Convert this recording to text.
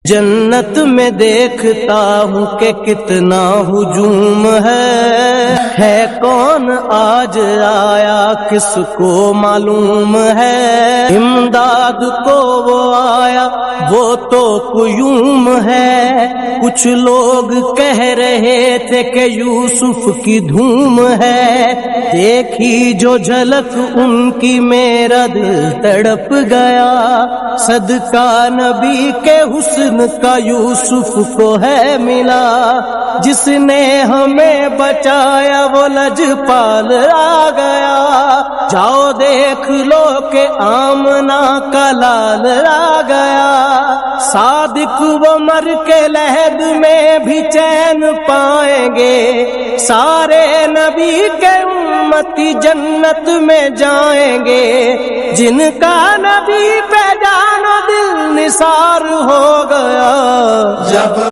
جنت میں دیکھتا ہوں کہ کتنا ہجوم ہے کون آج آیا کس کو معلوم ہے، امداد کو وہ آیا وہ تو قیوم ہے، کچھ لوگ کہہ رہے تھے کہ یوسف کی دھوم ہے، دیکھی جو جھلک ان کی میرا دل تڑپ گیا، صدقہ نبی کے حسن کا یوسف کو ہے ملا، جس نے ہمیں بچایا وہ لجپال آ گیا، جاؤ دیکھ لو کہ آمنہ کا لال آ گیا، صادق وہ مر کے لحد میں بھی چین پائیں گے، سارے نبی کے امتی جنت میں جائیں گے، جن کا نبی پہ جان و دل نثار ہو گیا۔